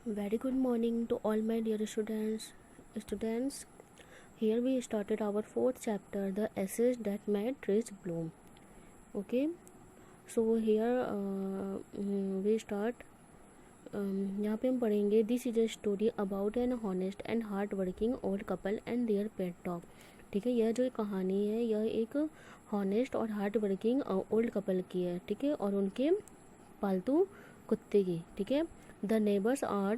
Very good morning to all my dear students. Here we started our fourth chapter, the essays that made trees bloom. Okay, so here we start. यहाँ पे हम पढ़ेंगे this is a story about an honest and hard working old couple and their pet dog. ठीक है, यह जो कहानी है यह एक हॉनेस्ट और हार्ड वर्किंग ओल्ड कपल की है। ठीक है, और उनके पालतू कुत्ते की। ठीक है, the neighbours are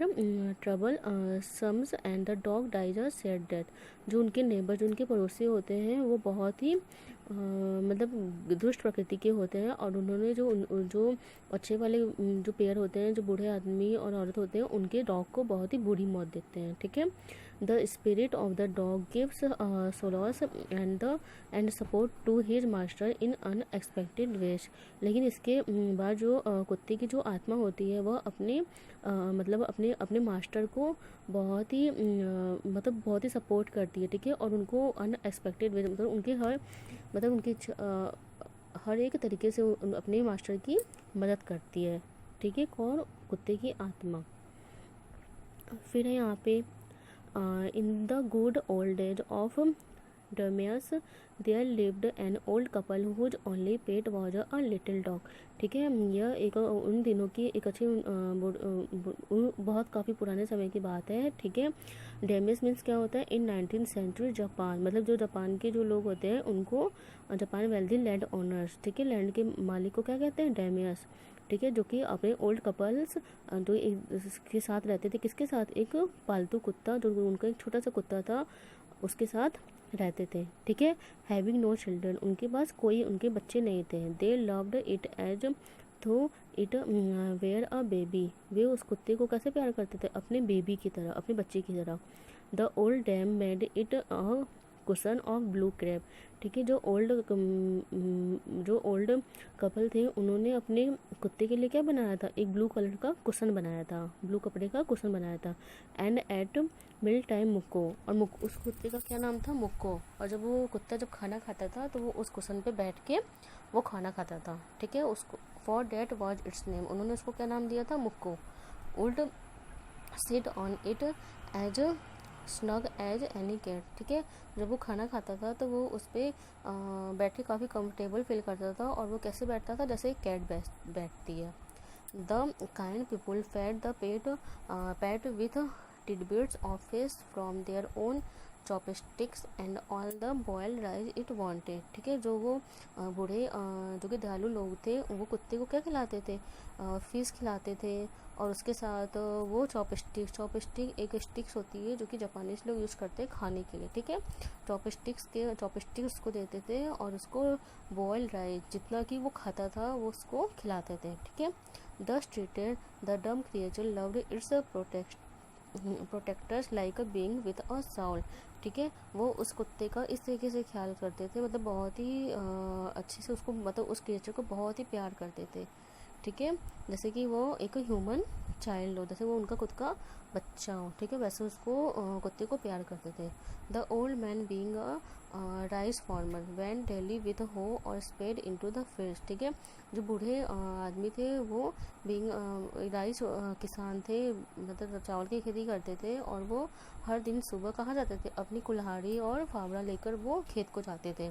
troublesome and the dog dies a sad death. जो उनके नेबर, जो उनके पड़ोसी होते हैं वो बहुत ही मतलब दुष्ट प्रकृति के होते हैं, और उन्होंने जो अच्छे वाले जो पेयर होते हैं, जो बूढ़े आदमी और औरत होते हैं, उनके डॉग को बहुत ही बुरी मौत देते हैं। ठीक है, the spirit of the dog gives solace and support to his master in unexpected ways. लेकिन इसके बाद जो कुत्ते की जो आत्मा होती है वह अपने मतलब अपने अपने मास्टर को बहुत ही मतलब बहुत ही सपोर्ट करती है। ठीक है, और उनको अनएक्सपेक्टेड वे मतलब उनके उनकी हर एक तरीके से अपने मास्टर की मदद करती है। ठीक है, और कुत्ते की आत्मा। फिर है यहाँ पे in the good old age of Dermius there lived an old couple whose only pet was a little dog. ठीक है, यह एक उन दिनों की एक अच्छी बहुत काफ़ी पुराने समय की बात है। ठीक है, डेमियस मीन्स क्या होता है, इन 19th सेंचुरी जापान, मतलब जो जापान के जो लोग होते हैं उनको जापान वेल्दी लैंड ओनर्स, ठीक है, लैंड के मालिक को क्या कहते हैं, डेमियस। ठीक है, जो कि अपने ओल्ड कपल्स जो के साथ रहते थे, किसके साथ, एक पालतू कुत्ता, जो उनका एक छोटा सा कुत्ता था उसके साथ रहते थे। ठीक है, हैविंग नो चिल्ड्रन, उनके पास कोई उनके बच्चे नहीं थे। दे लव्ड इट एज थो इट वेयर अ बेबी, वे उस कुत्ते को कैसे प्यार करते थे, अपने बेबी की तरह, अपने बच्चे की तरह। The old dam made it a cushion of blue crab. ठीक है, जो ओल्ड कपल थे उन्होंने अपने कुत्ते के लिए क्या बनाया था, एक ब्लू कलर का कुशन बनाया था, ब्लू कपड़े का कुशन बनाया था। एंड एट मिल टाइम मुक्को, और उस कुत्ते का क्या नाम था, मुक्को। और जब वो कुत्ता जब खाना खाता था तो वो उस कुशन पे बैठ के वो खाना खाता था। ठीक है, उसको for that was its name, उन्होंने उसको क्या नाम दिया था, Mukko. Old sit on it as snug as any cat. ठीक है, जब वो खाना खाता था तो वो उस पर बैठ के काफ़ी कंफर्टेबल फील करता था, और वो कैसे बैठता था, जैसे एक कैट बैठती है। The kind people fed the pet with tidbits of fish from their own chopsticks and all the boiled rice it wanted. ठीक है, जो वो बूढ़े जो कि दयालु लोग थे वो कुत्ते को क्या खिलाते थे, फिश खिलाते थे, और उसके साथ वो चॉपस्टिक एक स्टिक्स होती है जो कि जापानीज लोग यूज़ करते हैं खाने के लिए। ठीक है, चॉपस्टिक्स उसको देते थे, और उसको बॉयल राइस जितना कि वो खाता था वो उसको खिलाते थे। ठीक है, दस ट्रीटेड द डम creature loved it's protectors like a being with a Saul. ठीक है, वो उस कुत्ते का इस तरीके से ख्याल करते थे, मतलब बहुत ही अच्छे से उसको, मतलब उस क्रिएचर को बहुत ही प्यार करते थे। ठीक है, जैसे कि वो एक ह्यूमन चाइल्ड हो, जैसे वो उनका खुद का बच्चा हो। ठीक है, वैसे उसको कुत्ते को प्यार करते थे। The old man being a rice farmer went daily with hoe और स्पेड इनटू द फील्ड। ठीक है, जो बूढ़े आदमी थे वो बीइंग राइस किसान थे, मतलब चावल की खेती करते थे, और वो हर दिन सुबह कहाँ जाते थे, अपनी कुल्हाड़ी और फावड़ा लेकर वो खेत को जाते थे।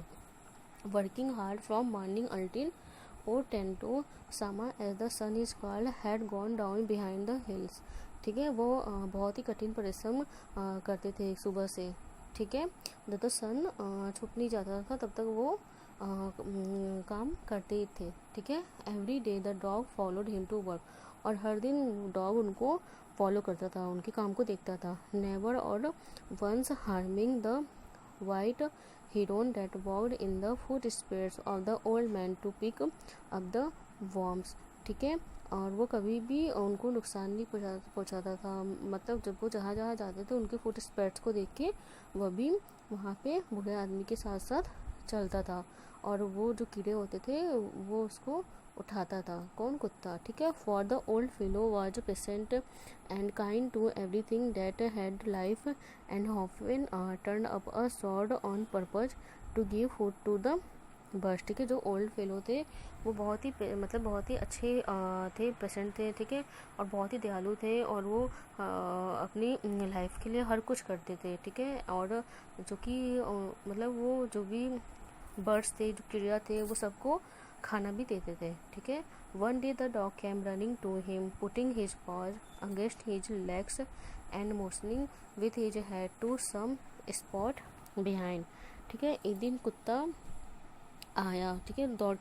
Working hard from morning अल्टिल or 10 to Sama as the sun is called had gone down behind the hills। ठीक है, वो बहुत ही कठिन परिश्रम करते थे सुबह से। ठीक है, जब तक सन छुप नहीं जाता था तब तक वो काम करते ही थे। ठीक है, every day the dog followed him to work, और हर दिन डॉग उनको फॉलो करता था, उनके काम को देखता था। नेवर और once harming the white heron that walked in the footsteps of the old man to pick up the worms। ठीक है, और वो कभी भी उनको नुकसान नहीं पहुँचाता था, मतलब जब वो जहाँ जहाँ जाते थे उनके फुट स्पेट्स को देख के वह भी वहाँ पे बूढ़े आदमी के साथ साथ चलता था, और वो जो कीड़े होते थे वो उसको उठाता था, कौन, कुत्ता। ठीक है, for the old fellow was patient and kind to everything that had life and often turn up a sword on purpose to give food to the birds, ठीक है। जो ओल्ड फेलो थे वो बहुत ही मतलब बहुत ही अच्छे थे, पेशेंट थे, ठीक है, और बहुत ही दयालु थे, और वो अपनी लाइफ के लिए हर कुछ करते थे, ठीक है। और जो कि मतलब वो जो भी बर्ड्स थे, जो चिड़िया थे, वो सबको खाना भी देते थे, ठीक है। One day the dog came running to him, putting his paws against his legs and motioning with his head to some spot behind, ठीक है। एक दिन कुत्ता आया, ठीक है, दौड़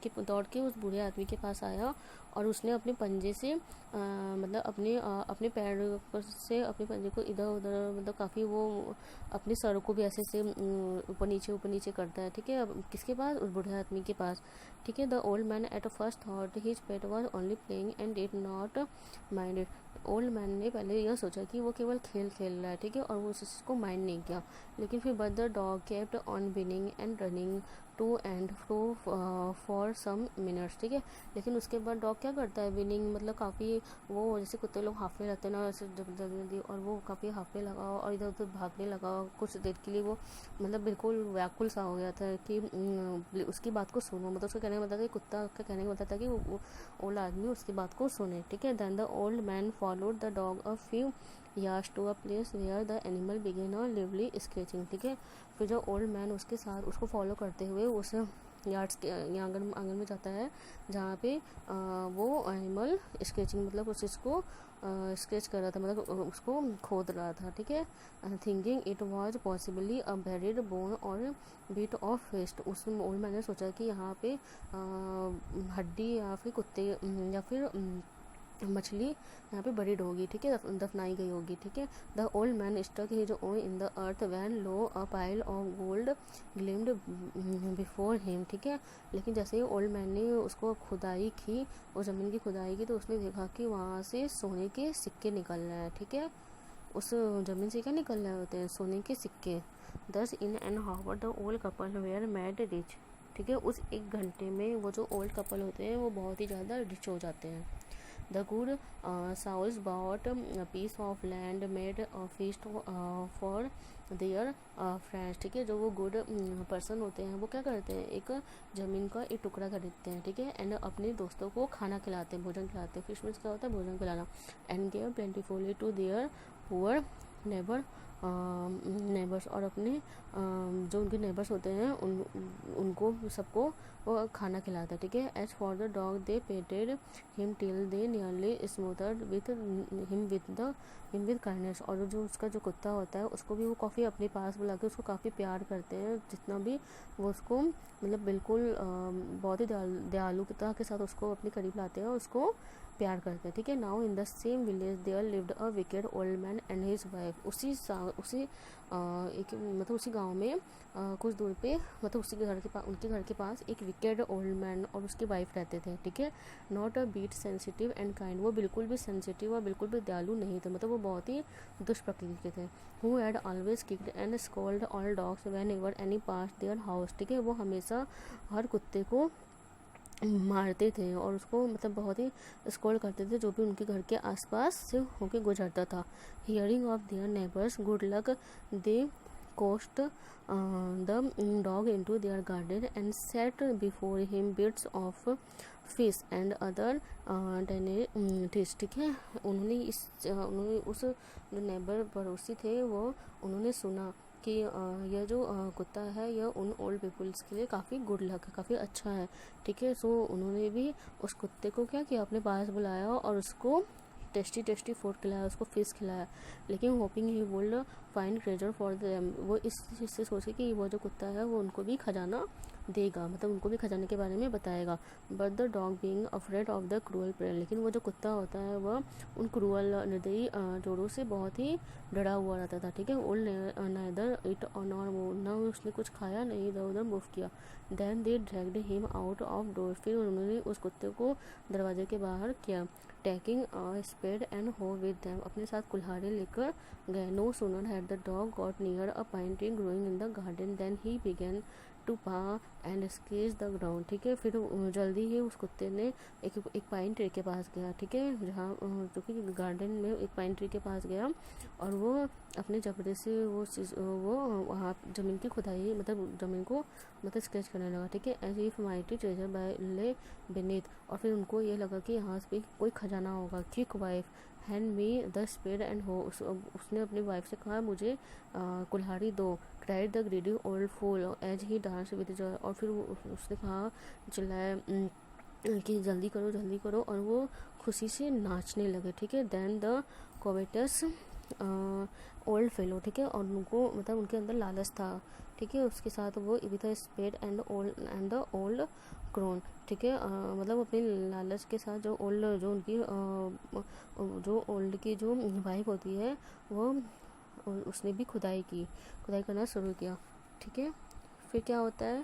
के उस बूढ़े आदमी के पास आया, और उसने अपने पंजे से मतलब अपने पैर से अपने पंजे को इधर उधर, मतलब काफ़ी वो अपने सर को भी ऐसे से ऊपर नीचे करता है, ठीक है। अब किसके पास? उस बूढ़े आदमी के पास, ठीक है। The old man at a first thought his pet was only playing and did not mind. Old man ने पहले यह सोचा कि वो केवल खेल रहा है, ठीक है, और वो उस चीज़ को माइंड नहीं किया। लेकिन फिर but the dog kept on whining and running to and fro for some minutes, ठीक है। लेकिन उसके बाद डॉग क्या करता है? विनिंग मतलब काफ़ी वो, जैसे कुत्ते लोग हाफने लगते हैं ना, ऐसे जल्दी, और वो काफ़ी हाफने लगा और इधर उधर भागने लगा। कुछ देर के लिए वो मतलब बिल्कुल व्याकुल सा हो गया था कि उसकी बात को सुनो, मतलब उसका कहने का मतलब था, कुत्ता का कहने का मतलब था कि वो ओल्ड आदमी उसकी बात को सुने, ठीक है। Then the old man followed the dog a few yards to a place where the animal began a lively scratching, ठीक है। फिर जो ओल्ड मैन उसके साथ उसको फॉलो करते हुए उस यार्ड्स के आंगन में जाता है, जहाँ पे वो एनिमल स्केचिंग मतलब उस चीज़ को स्केच कर रहा था, मतलब उसको खोद रहा था, ठीक है। Thinking it was possibly a buried bone or bit of fish, उस ओल्ड मैन ने सोचा कि यहाँ पे हड्डी या फिर कुत्ते या फिर मछली यहाँ पे बरीड होगी, ठीक है, दफनाई गई होगी, ठीक है। The old man stuck his own in the earth when lo a pile of gold gleamed before him, ठीक है। लेकिन जैसे ही ओल्ड मैन ने उसको खुदाई की, उस ज़मीन की खुदाई की, तो उसने देखा कि वहाँ से सोने के सिक्के निकल रहे हैं, ठीक है। उस ज़मीन से क्या निकल रहे होते हैं? सोने के सिक्के। Thus in an hour the old couple were made rich, ठीक है। उस एक घंटे में वो जो ओल्ड कपल होते हैं वो बहुत ही ज़्यादा रिच हो जाते हैं। The good souls bought a piece of land, made a feast for their friends, ठीक है। जो वो गुड पर्सन होते हैं वो क्या करते हैं? एक ज़मीन का एक टुकड़ा खरीदते हैं, ठीक है, एंड अपने दोस्तों को खाना खिलाते हैं, भोजन खिलाते हैं। फिश मीन्स क्या होता है? भोजन खिलाना। And gave plentifully to their poor neighbours, और अपने जो उनके नेबर्स होते हैं उनको सबको वो खाना खिलाता है, ठीक है। As for the dog they petted him till they nearly smoothed with him with kindness, और जो उसका जो कुत्ता होता है उसको भी वो काफ़ी अपने पास बुला के उसको काफ़ी प्यार करते हैं, जितना भी वो उसको मतलब बिल्कुल बहुत ही दयालुता के साथ उसको अपने करीब लाते हैं और उसको प्यार करते हैं, ठीक है। Now in the same village there lived a wicked old man and his wife, उसी एक मतलब उसी गांव में कुछ दूर पे, मतलब उसी के घर के पास, उनके घर के पास एक विकेड ओल्ड मैन और उसकी वाइफ रहते थे, ठीक है। Not a bit sensitive and kind, वो बिल्कुल भी सेंसिटिव और बिल्कुल भी दयालु नहीं थे, मतलब वो बहुत ही दुष्ट प्रकृति के थे। Who had always kicked and scold all dogs when ever any pass their house, ठीक है। वो हमेशा हर कुत्ते को मारते थे और उसको मतलब बहुत ही स्कोल्ड करते थे जो भी उनके घर के आसपास से होके गुजरता था। Hearing of their neighbours good luck they coaxed the dog into their garden and set before him bits of fish and other dish, ठीक है। उन्होंने उस जो नेबर पड़ोसी थे वो उन्होंने सुना कि यह जो कुत्ता है यह उन ओल्ड पीपल्स के लिए काफ़ी गुड लक है, काफ़ी अच्छा है, ठीक है। सो उन्होंने भी उस कुत्ते को क्या किया? अपने पास बुलाया और उसको टेस्टी फूड खिलाया, उसको फिश खिलाया। लेकिन hopping he would find treasure for them, वो इस चीज़ से सोचे कि वो जो कुत्ता है वो उनको भी खजाना देगा, मतलब उनको भी खजाने के बारे में बताएगा। But the dog being afraid of the cruel pair, लेकिन वो जो कुत्ता होता है वह उन क्रूअल निर्दयी जोड़ों से बहुत ही डरा हुआ रहता था, ठीक है। Would neither eat nor move, ना उसने कुछ खाया नहीं इधर उधर मूव किया। Then they dragged him out of door, फिर उन्होंने उस कुत्ते को दरवाजे के बाहर किया। Taking a spade and hoe with them, अपने साथ कुल्हाड़ी लेकर गए। No sooner had the dog got near a pine tree growing in the garden then he began to paw and scratch the ground. ठीक है, फिर जल्दी ही उस कुत्ते ने एक पाइन ट्री के पास गया। ठीक है, जहाँ जो कि गार्डन में एक पाइन ट्री के पास गया और वो अपने जबड़े से वो वहाँ ज़मीन की खुदाई मतलब ज़मीन को मतलब स्केच करने लगा। ठीक है, as if mighty treasure by lay beneath. और फिर उनको ये लगा कि यहाँ पे कोई खजाना होगा। Quick wife hand me the spade and hoe. उसने अपनी वाइफ से कहा मुझे कुल्हाड़ी दो। Cried the greedy old fool as he dance with joy. और फिर उसने कहा चिल्लाया कि जल्दी करो जल्दी करो, और वो खुशी से नाचने लगे। ठीक है, देन द कोवेटस ओल्ड फेलो। ठीक है, और उनको मतलब उनके अंदर लालच था। ठीक है, उसके साथ वो with spade and the old crone. ठीक है, मतलब अपने लालच के साथ जो ओल्ड जो उनकी जो ओल्ड की जो वाइफ होती है वो उसने भी खुदाई करना शुरू किया। ठीक है, फिर क्या होता है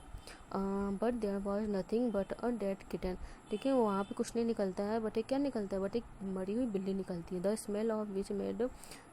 but there was nothing but a dead kitten. ठीक है, वहाँ पे कुछ नहीं निकलता है, बट एक क्या निकलता है, बट एक मरी हुई बिल्ली निकलती है। The smell of which made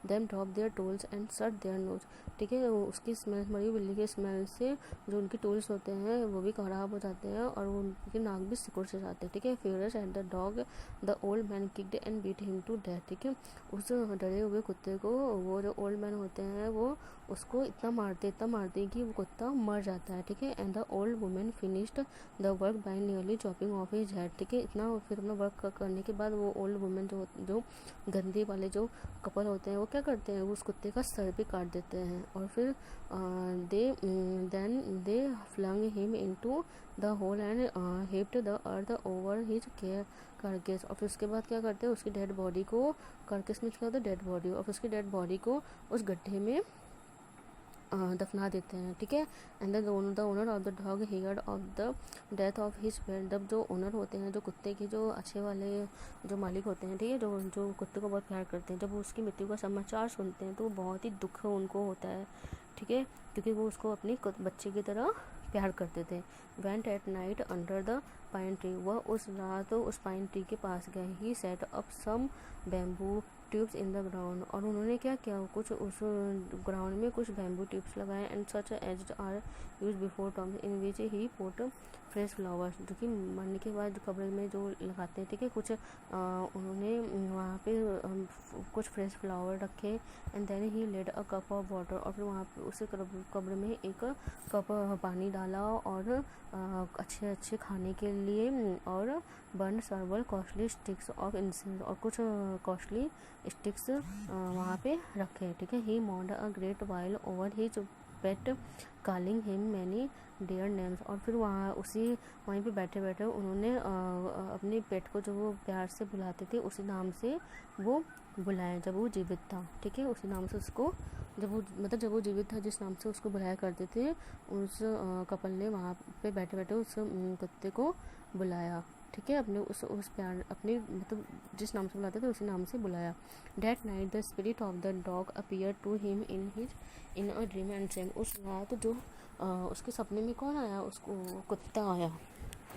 them drop there tools and shut their nose. ठीक है, उसकी स्मेल, मरी हुई बिल्ली की स्मेल से जो उनके टूल्स होते हैं वो भी खराब हो जाते हैं और वो उनके नाक भी सिकुड़ से जाते हैं। ठीक है, furious at the dog the old man kicked and beat him to death. ठीक है, उस डरे हुए कुत्ते को वो जो ओल्ड मैन होते हैं वो उसको इतना मारते कि वो कुत्ता मर जाता है। ठीक है, and the old women finished the work by nearly chopping of his head. ठीक है, इतना फिर अपना वर्क करने के बाद वो ओल्ड वुमेन जो गंदे वाले जो कपल होते हैं वो क्या करते हैं, वो उस कुत्ते का सर भी काट देते हैं। और फिर they flung him into the hole and heaped the earth over his carcass. और फिर उसके बाद क्या करते हैं, उसकी डेड बॉडी को, कार्केस में क्या होता है डेड बॉडी, और उसकी डेड बॉडी को उस गड्ढे में दफना देते हैं। ठीक है, and the owner of the dog heard of the death of his pet. जब जो ओनर होते हैं, जो कुत्ते के जो अच्छे वाले जो मालिक होते हैं, ठीक है, जो कुत्ते को बहुत प्यार करते हैं, जब वो उसकी मृत्यु का समाचार सुनते हैं तो बहुत ही दुख उनको होता है। ठीक है, क्योंकि वो उसको अपने बच्चे की तरह प्यार करते थे। Went at night under the pine tree. वह उस रात उस पाइन ट्री के पास गए। He set up some bamboo tubes in the ground. और उन्होंने क्या किया, कुछ उस ग्राउंड में कुछ बैम्बू ट्यूब्स लगाए and such as are use before tombs in which he put fresh flowers. जो कि मरने के बाद कब्र में जो लगाते हैं। ठीक है, कुछ उन्होंने वहाँ पे कुछ फ्रेश फ्लावर रखे and then he laid a cup of water. और फिर वहाँ पे उस कब्र में एक कप पानी डाला और अच्छे खाने के लिए और burn several costly sticks of incense. और कुछ कॉस्टली स्टिक्स वहाँ पे रखे। ठीक है, he mourned a great while over his pet calling him many dear names. और फिर वहीं पे बैठे बैठे उन्होंने अपने पेट को जो वो प्यार से बुलाते थे उसी नाम से वो बुलाया जब वो जीवित था। ठीक है, उसी नाम से उसको जब वो जीवित था जिस नाम से उसको बुलाया करते थे, उस कपल ने वहाँ पे बैठे बैठे उस कुत्ते को बुलाया। ठीक है, अपने उस प्यार अपने मतलब जिस नाम से बुलाते थे उसी नाम से बुलाया। That night the spirit of the dog appear to him in a dream and said. उस रात जो उसके सपने में कौन आया, उसको कुत्ता आया।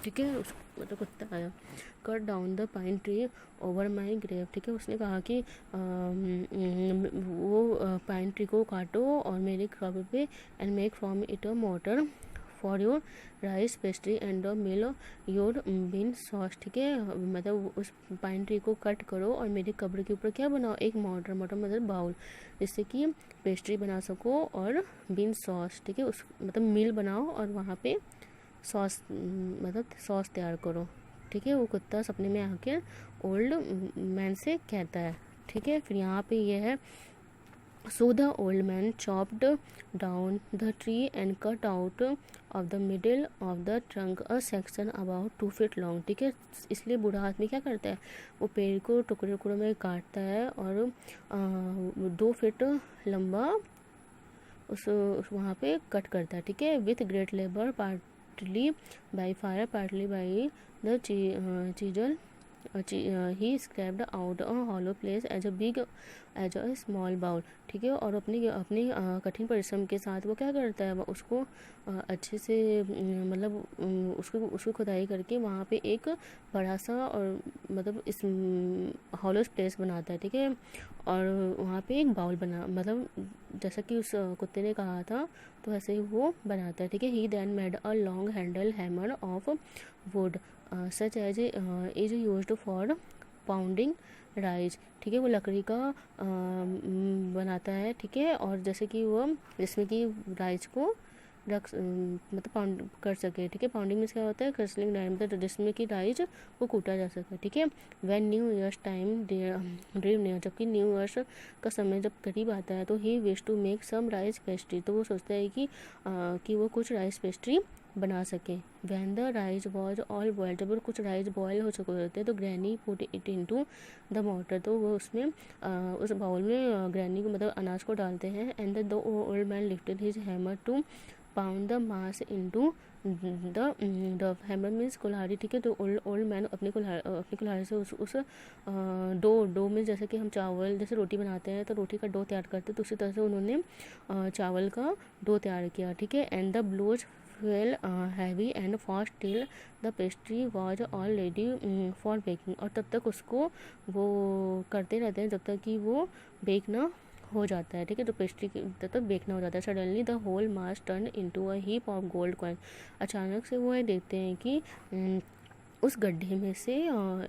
ठीक है, मतलब कुत्ता आया। Cut down the pine tree over my grave. ठीक है, उसने कहा कि वो पाइन ट्री को काटो और मेरे कब्र पे and make from it a motor for your rice pastry and mill your bean sauce. ठीक है, मतलब उस पाइन ट्री को कट करो और मेरे कब्र के ऊपर क्या बनाओ, एक मोटर मतलब बाउल, जिससे कि पेस्ट्री बना सको और बीन सॉस। ठीक है, उस मतलब मिल बनाओ और वहाँ पे सॉस मतलब सॉस तैयार करो। ठीक है, वो कुत्ता सपने में आके ओल्ड मैन से कहता है। ठीक है, फिर यहाँ पे ये है So the old man chopped down the tree and cut out of the middle of the trunk a section about 2 feet long। ठीक है, इसलिए बूढ़ा आदमी क्या करता है, वो पेड़ को टुकड़े टुकड़ों में काटता है और 2 फीट लंबा उस वहाँ पे कट करता है। ठीक है, with great labour partly by fire partly by the chisel he scraped out a hollow place as a small bowl, ठीक है। और अपनी अपनी कठिन परिश्रम के साथ वो क्या करता है, वो उसको अच्छे से मतलब उसको उसको खुदाई करके वहाँ पे एक बड़ा सा और मतलब इस हॉलो प्लेस बनाता है, ठीक है। और वहाँ पे एक बाउल बना, मतलब जैसा कि उस कुत्ते ने कहा था तो ऐसे ही वो बनाता है, ठीक है। He then made a long handle hammer of wood such as is used for pounding rice, ठीक है। वो लकड़ी का बनाता है, ठीक है। और जैसे कि वो जिसमें कि राइस को मतलब पाउंड कर सके, ठीक है। पाउंडिंग में क्या होता है, क्रसलिंग राइस, मतलब जिसमें कि राइस वो कूटा जा सके, ठीक है। When New Year's time drew near, जबकि न्यू ईयर्स का समय जब करीब आता है तो he wish to make some rice pastry, तो वो सोचता है कि वो कुछ राइस पेस्ट्री बना सके। When the rice was all boil, जब कुछ राइस बॉयल हो चुके होते हैं तो granny put it into the water, तो वो उसमें उस बाउल में ग्रैनी को मतलब अनाज को डालते हैं। And the old man lifted his hammer to pound the mass into the hammer means कुल्हाड़ी, ठीक है। तो ओल्ड मैन अपनी कुल्हाड़ी से उस डो में, जैसे कि हम चावल जैसे रोटी बनाते हैं तो रोटी का डो तैयार करते हैं, तो उसी तरह से उन्होंने चावल का डो तैयार किया, ठीक है। And the blows fell heavy and fast till the pastry was all ready for baking, और तब तक उसको वो करते रहते हैं जब तक कि वो बेक ना हो जाता है, ठीक है। तो पेस्ट्री तब तक बेक ना हो जाता है। Suddenly the whole mass turn into a heap of gold coin, अचानक से वो देखते हैं कि उस गड्ढे में से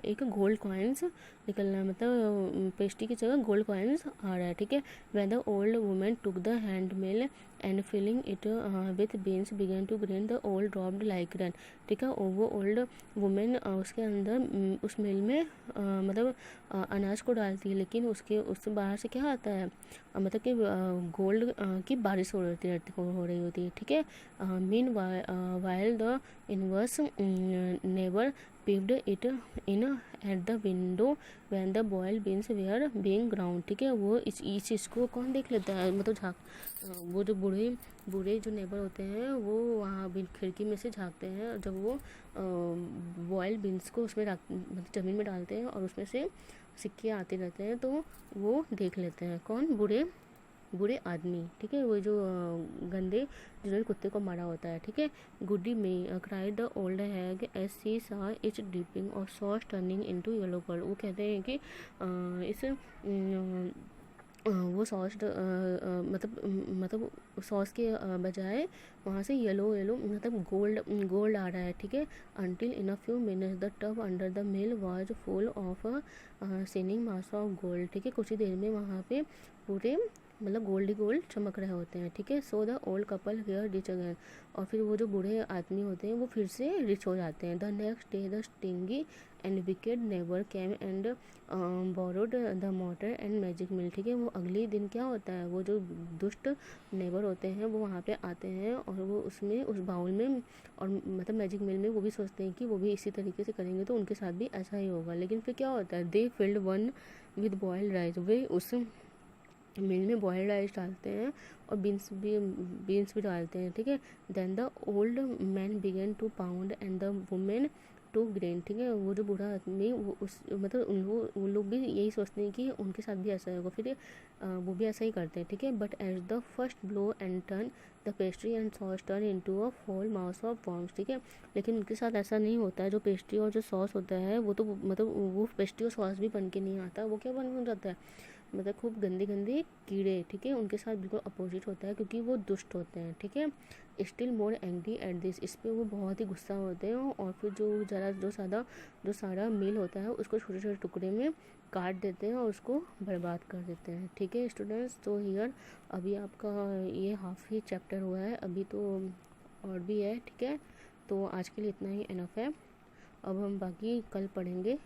एक गोल्ड कॉइन्स निकलना, मतलब पेस्ट्री की जगह गोल्ड कॉइन्स आ रहा है, ठीक है। When the old women took the hand mill and filling it with beans began to grain the old dropped like rain, ठीक है। और वो ओल्ड वुमेन उसके अंदर उस मिल में मतलब अनाज को डालती है, लेकिन उससे बाहर से क्या आता है, मतलब कि गोल्ड की बारिश हो रही होती है, ठीक है। Mean while the inverse never peeped it in at the window when the boiled beans were being ground, ठीक है। वो इस चीज़ को कौन देख लेता है, मतलब वो जो बूढ़े जो नेबर होते हैं वो वहाँ खिड़की में से झाँकते हैं जब वो बॉइल्ड बीन्स को उसमें मतलब ज़मीन में डालते हैं और उसमें से सिक्के आते रहते हैं, तो वो देख लेते हैं, कौन, बूढ़े आदमी, ठीक है। वो जो गंदे जिन्होंने कुत्ते को मारा होता है, ठीक है। Goody me cried the old hag as she saw its dipping और sauce turning into yellow colour, वो कहते हैं कि इस वो सॉस मतलब सॉस के बजाय वहाँ से येलो मतलब गोल्ड आ रहा है, ठीक है। Until in a few minutes the tub under the mill was full of shining mass of gold, ठीक है। कुछ ही देर में वहाँ पे पूरे मतलब गोल्ड चमक रहे होते हैं, ठीक है। So the old couple were rich again, और फिर वो जो बूढ़े आदमी होते हैं वो फिर से रिच हो जाते हैं। The next day the stingy and wicked neighbour came and borrowed the mortar and magic mill, ठीक है। वो अगले दिन क्या होता है, वो जो दुष्ट नेबर होते हैं वो वहाँ पे आते हैं और वो उसमें उस बाउल में और मतलब मैजिक मिल में वो भी सोचते हैं कि वो भी इसी तरीके से करेंगे तो उनके साथ भी ऐसा ही होगा। लेकिन फिर क्या होता है, they filled one with boiled rice, वे उस मिल में बॉइल्ड राइस डालते हैं और बीन्स भी डालते हैं, ठीक है। Then the old man began to pound and the women to grain, ठीक है। वो जो बूढ़ा आदमी वो उस मतलब उन लोग भी यही सोचते हैं कि उनके साथ भी ऐसा होगा, फिर वो भी ऐसा ही करते हैं, ठीक है। But as the first blow and turn the pastry and sauce turn into a fall mouse of worms, ठीक है। लेकिन उनके साथ ऐसा नहीं होता है, जो पेस्ट्री और जो सॉस होता है वो तो मतलब वो पेस्ट्री और सॉस भी बन के नहीं आता, वो क्या बन जाता है, मतलब खूब गंदे कीड़े, ठीक है। उनके साथ बिल्कुल अपोजिट होता है क्योंकि वो दुष्ट होते हैं, ठीक है। Still more angry at this, इस पर वो बहुत ही गुस्सा होते हैं और फिर जो सारा मील होता है उसको छोटे छोटे टुकड़े में काट देते हैं और उसको बर्बाद कर देते हैं, ठीक है स्टूडेंट्स। तो हियर अभी आपका ये हाफ ही चैप्टर हुआ है, अभी तो और भी है, ठीक है। तो आज के लिए इतना ही इनफ है, अब हम बाकी कल पढ़ेंगे,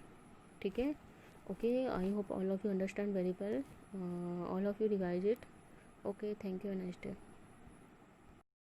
ठीक है। Okay, I hope all of you understand very well. All of you revise it. Okay, thank you and nice day.